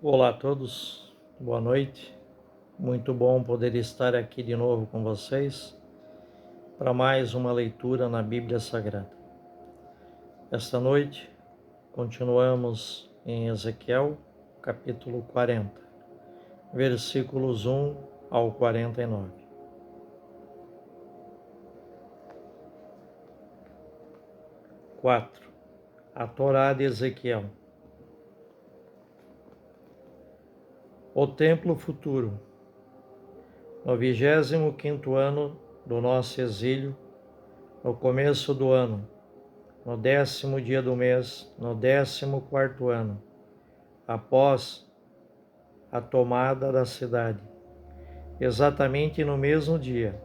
Olá a todos, boa noite. Muito bom poder estar aqui de novo com vocês para mais uma leitura na Bíblia Sagrada. Esta noite continuamos em Ezequiel, capítulo 40, versículos 1 ao 49. A Torá de Ezequiel. O templo futuro. No 25º ano do nosso exílio, no começo do ano, no 10º dia do mês, no 14º ano, após a tomada da cidade, exatamente no mesmo dia,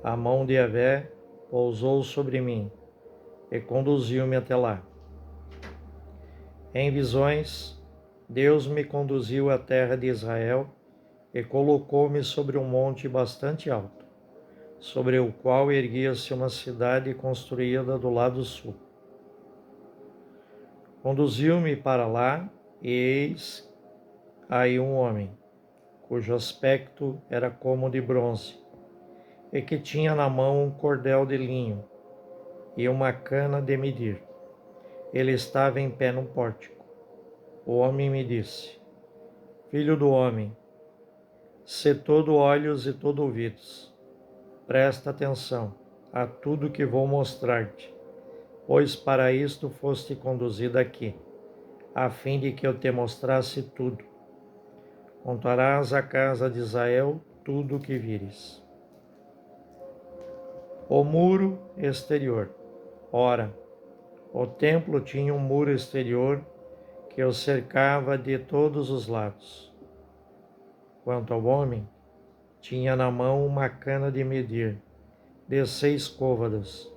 a mão de Yahvé pousou sobre mim e conduziu-me até lá. Em visões, Deus me conduziu à terra de Israel e colocou-me sobre um monte bastante alto, sobre o qual erguia-se uma cidade construída do lado sul. Conduziu-me para lá e eis aí um homem, cujo aspecto era como de bronze, e que tinha na mão um cordel de linho e uma cana de medir. Ele estava em pé no pórtico. O homem me disse: Filho do homem, sê todo olhos e todo ouvidos. Presta atenção a tudo que vou mostrar-te, pois para isto foste conduzido aqui, a fim de que eu te mostrasse tudo. Contarás à casa de Israel tudo o que vires. O muro exterior. Ora, o templo tinha um muro exterior que o cercava de todos os lados. Quanto ao homem, tinha na mão uma cana de medir, de 6 côvados,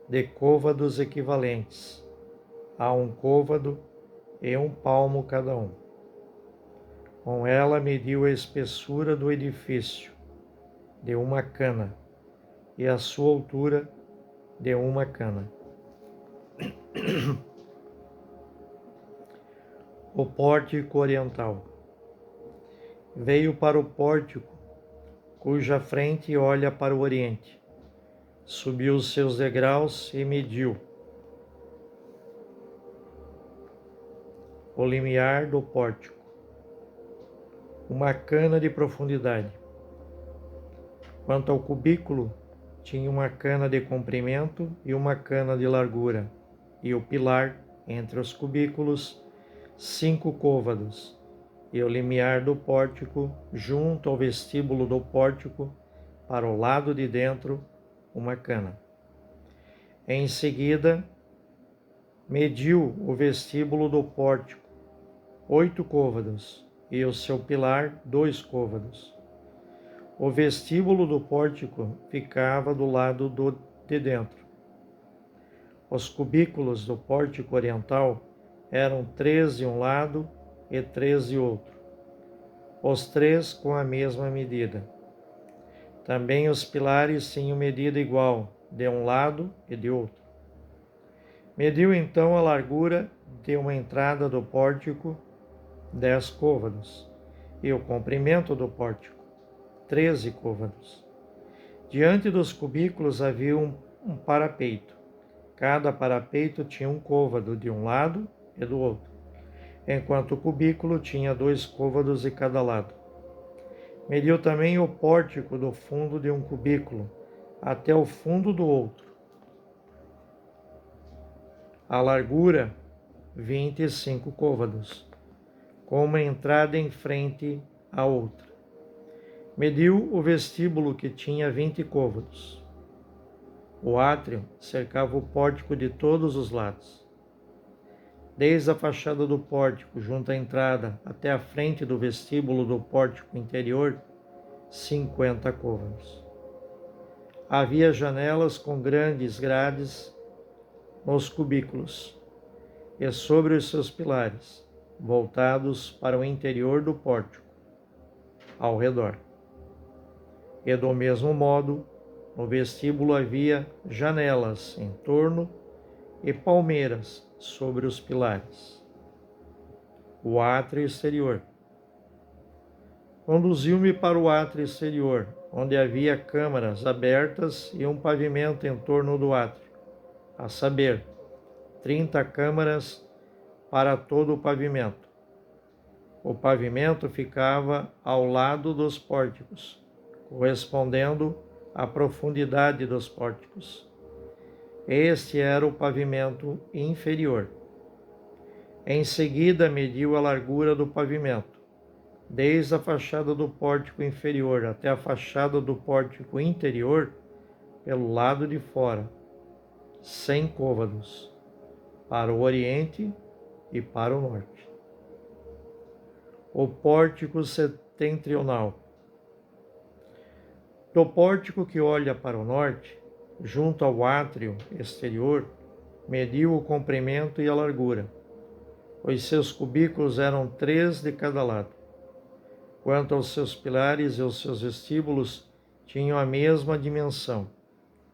de côvados equivalentes a um côvado e 1 palmo cada um. Com ela mediu a espessura do edifício, de 1 cana, e a sua altura, de 1 cana. O pórtico oriental. Veio para o pórtico, cuja frente olha para o oriente. Subiu os seus degraus e mediu o limiar do pórtico, 1 cana de profundidade. Quanto ao cubículo, tinha 1 cana de comprimento e 1 cana de largura, e o pilar entre os cubículos, 5 côvados, e o limiar do pórtico, junto ao vestíbulo do pórtico, para o lado de dentro, 1 cana. Em seguida, mediu o vestíbulo do pórtico, 8 côvados, e o seu pilar, 2 côvados. O vestíbulo do pórtico ficava do lado de dentro. Os cubículos do pórtico oriental eram 3 de um lado e 3 de outro, os 3 com a mesma medida. Também os pilares tinham medida igual, de um lado e de outro. Mediu então a largura de uma entrada do pórtico, 10 côvados, e o comprimento do pórtico, 13 côvados. Diante dos cubículos havia um parapeito. Cada parapeito tinha 1 côvado de um lado e do outro, enquanto o cubículo tinha 2 côvados de cada lado. Mediu também o pórtico do fundo de um cubículo até o fundo do outro. A largura, 25 côvados, com uma entrada em frente à outra. Mediu o vestíbulo, que tinha 20 côvados. O átrio cercava o pórtico de todos os lados. Desde a fachada do pórtico, junto à entrada, até a frente do vestíbulo do pórtico interior, 50 côvados. Havia janelas com grandes grades nos cubículos e sobre os seus pilares, voltados para o interior do pórtico, ao redor. E do mesmo modo, no vestíbulo havia janelas em torno e palmeiras sobre os pilares. o átrio exterior. Conduziu-me para o átrio exterior, onde havia câmaras abertas e um pavimento em torno do átrio, a saber, 30 câmaras para todo o pavimento. O pavimento ficava ao lado dos pórticos, correspondendo à profundidade dos pórticos. Este era o pavimento inferior. Em seguida, mediu a largura do pavimento, desde a fachada do pórtico inferior até a fachada do pórtico interior, pelo lado de fora, 100 côvados, para o oriente e para o norte. O pórtico setentrional. Do pórtico que olha para o norte, junto ao átrio exterior, mediu o comprimento e a largura. Os seus cubículos eram 3 de cada lado. Quanto aos seus pilares e aos seus vestíbulos, tinham a mesma dimensão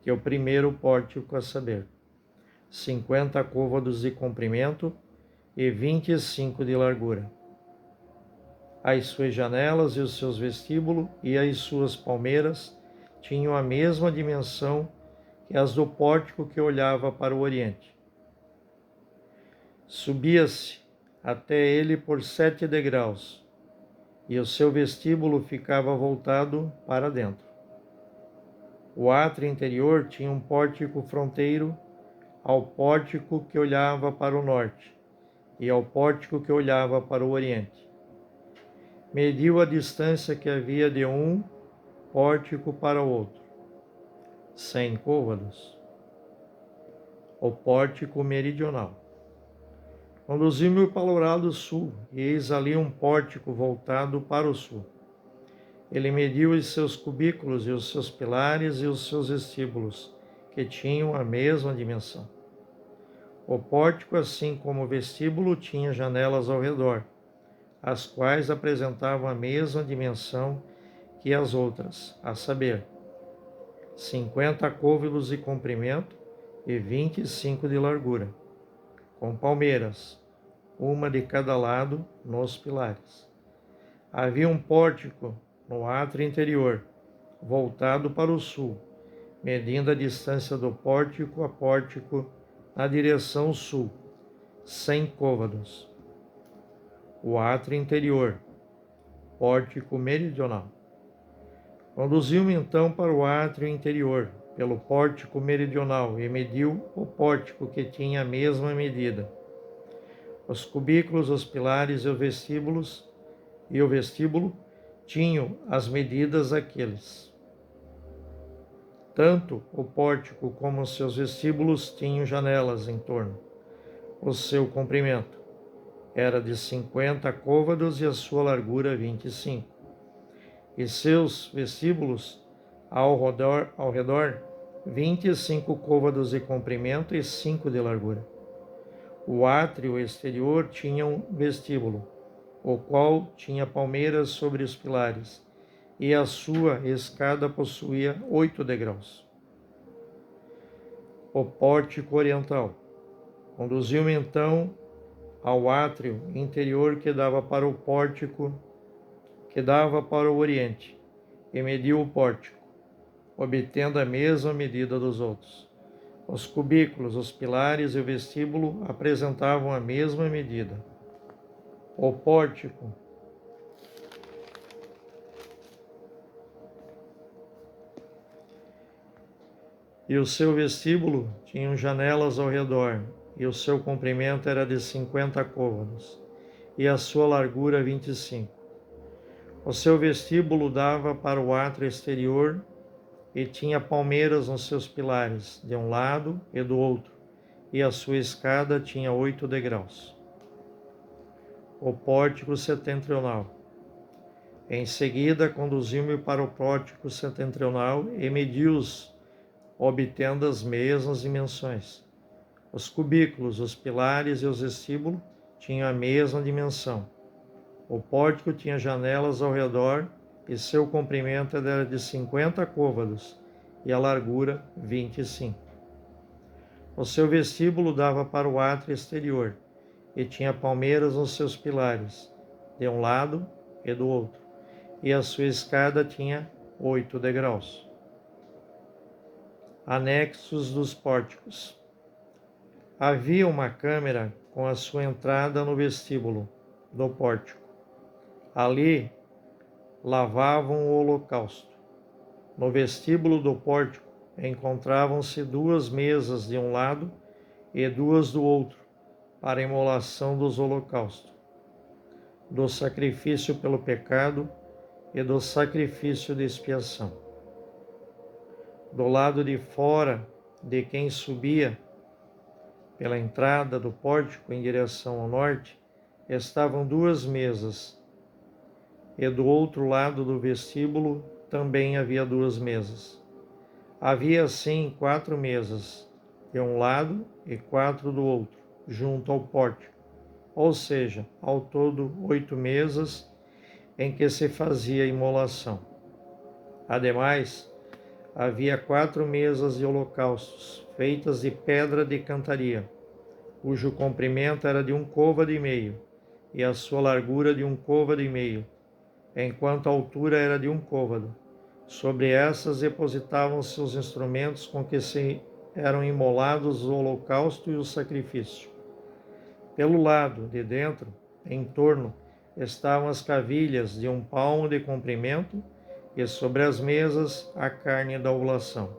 que o primeiro pórtico, a saber, 50 côvados de comprimento e 25 de largura. As suas janelas e os seus vestíbulos e as suas palmeiras tinham a mesma dimensão que as do pórtico que olhava para o oriente. Subia-se até ele por 7 degraus, e o seu vestíbulo ficava voltado para dentro. O átrio interior tinha um pórtico fronteiro ao pórtico que olhava para o norte e ao pórtico que olhava para o oriente. Mediu a distância que havia de um pórtico para o outro, 100 côvados. O pórtico meridional. Conduziu-me para o lado sul, e eis ali um pórtico voltado para o sul. Ele mediu os seus cubículos e os seus pilares e os seus vestíbulos, que tinham a mesma dimensão. O pórtico, assim como o vestíbulo, tinha janelas ao redor, as quais apresentavam a mesma dimensão que as outras, a saber, 50 côvados de comprimento e 25 de largura, com palmeiras, uma de cada lado nos pilares. Havia um pórtico no átrio interior, voltado para o sul, medindo a distância do pórtico a pórtico na direção sul, 100 côvados. O átrio interior, pórtico meridional. Conduziu-me então para o átrio interior, pelo pórtico meridional, e mediu o pórtico, que tinha a mesma medida. Os cubículos, os pilares e o vestíbulo tinham as medidas daqueles. Tanto o pórtico como os seus vestíbulos tinham janelas em torno. O seu comprimento era de 50 côvados e a sua largura 25. E seus vestíbulos ao redor 25 côvados de comprimento e 5 de largura. O átrio exterior tinha um vestíbulo, o qual tinha palmeiras sobre os pilares, e a sua escada possuía 8 degraus. O pórtico oriental. Conduziu-me então ao átrio interior que dava para o pórtico que dava para o oriente, e mediu o pórtico, obtendo a mesma medida dos outros. Os cubículos, os pilares e o vestíbulo apresentavam a mesma medida. O pórtico e o seu vestíbulo tinham janelas ao redor, e o seu comprimento era de 50 côvados, e a sua largura 25. O seu vestíbulo dava para o átrio exterior e tinha palmeiras nos seus pilares, de um lado e do outro, e a sua escada tinha 8 degraus. O pórtico setentrional. Em seguida, conduziu-me para o pórtico setentrional e mediu-os, obtendo as mesmas dimensões. Os cubículos, os pilares e os vestíbulos tinham a mesma dimensão. O pórtico tinha janelas ao redor e seu comprimento era de 50 côvados e a largura 25. O seu vestíbulo dava para o átrio exterior e tinha palmeiras nos seus pilares, de um lado e do outro, e a sua escada tinha 8 degraus. Anexos dos pórticos. Havia uma câmara com a sua entrada no vestíbulo do pórtico. Ali lavavam o holocausto. No vestíbulo do pórtico encontravam-se 2 mesas de um lado e 2 do outro, para a imolação dos holocaustos, do sacrifício pelo pecado e do sacrifício de expiação. Do lado de fora de quem subia pela entrada do pórtico em direção ao norte, estavam 2 mesas, e do outro lado do vestíbulo também havia 2 mesas. Havia assim 4 mesas, de um lado e 4 do outro, junto ao pórtico, ou seja, ao todo 8 mesas em que se fazia imolação. Ademais, havia 4 mesas de holocaustos, feitas de pedra de cantaria, cujo comprimento era de 1 côvado e meio, e a sua largura de 1 côvado e meio, enquanto a altura era de 1 côvado. Sobre essas depositavam-se os instrumentos com que se eram imolados o holocausto e o sacrifício. Pelo lado de dentro, em torno, estavam as cavilhas de 1 palmo de comprimento, e sobre as mesas a carne da oblação.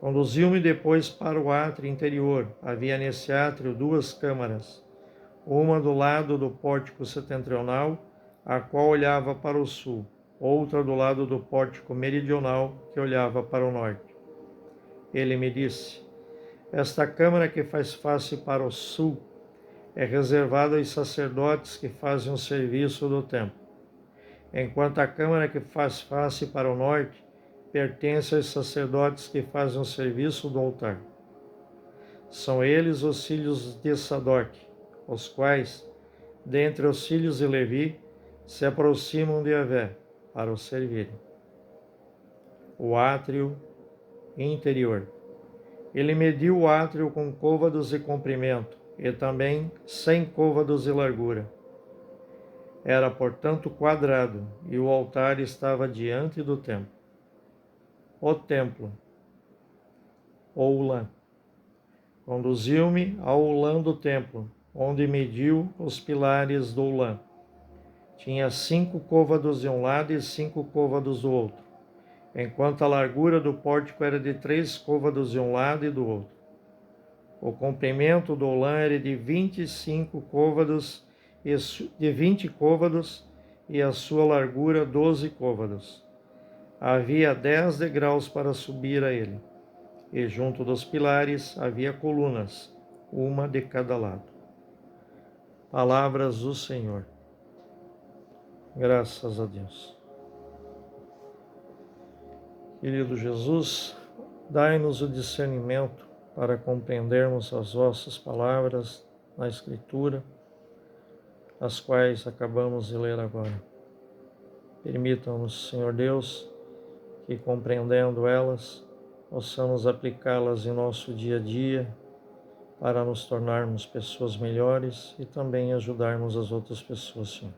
Conduziu-me depois para o átrio interior. Havia nesse átrio 2 câmaras, uma do lado do pórtico setentrional, a qual olhava para o sul, outra do lado do pórtico meridional, que olhava para o norte. Ele me disse: esta câmara que faz face para o sul é reservada aos sacerdotes que fazem o serviço do templo, enquanto a câmara que faz face para o norte pertence aos sacerdotes que fazem o serviço do altar. São eles os filhos de Sadoc, os quais, dentre os filhos de Levi, se aproximam de Yahvé para o servirem. O átrio interior. Ele mediu o átrio com côvados de comprimento e também 100 côvados de largura. Era, portanto, quadrado, e o altar estava diante do templo. O templo, ou ulã. Conduziu-me ao ulã do templo, onde mediu os pilares do ulã. Tinha 5 côvados de um lado e 5 côvados do outro, enquanto a largura do pórtico era de 3 côvados de um lado e do outro. O comprimento do ulã era de 25 côvados de 20 côvados e a sua largura 12 côvados. Havia 10 degraus para subir a ele, e junto dos pilares havia colunas, uma de cada lado. Palavras do Senhor. Graças a Deus. Querido Jesus, dai-nos o discernimento para compreendermos as vossas palavras na Escritura, as quais acabamos de ler agora. Permita-nos, Senhor Deus, que compreendendo elas, possamos aplicá-las em nosso dia a dia para nos tornarmos pessoas melhores e também ajudarmos as outras pessoas, Senhor.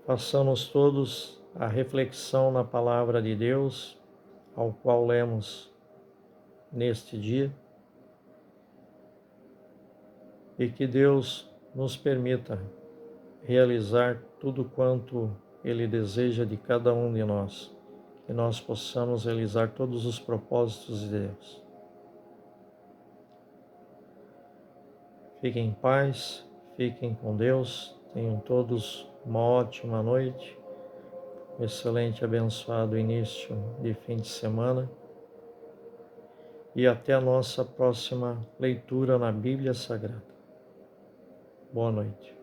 Façamos todos a reflexão na palavra de Deus, ao qual lemos neste dia, e que Deus nos permita realizar tudo quanto Ele deseja de cada um de nós, que nós possamos realizar todos os propósitos de Deus. Fiquem em paz, fiquem com Deus, tenham todos uma ótima noite, um excelente, abençoado início de fim de semana e até a nossa próxima leitura na Bíblia Sagrada. Boa noite.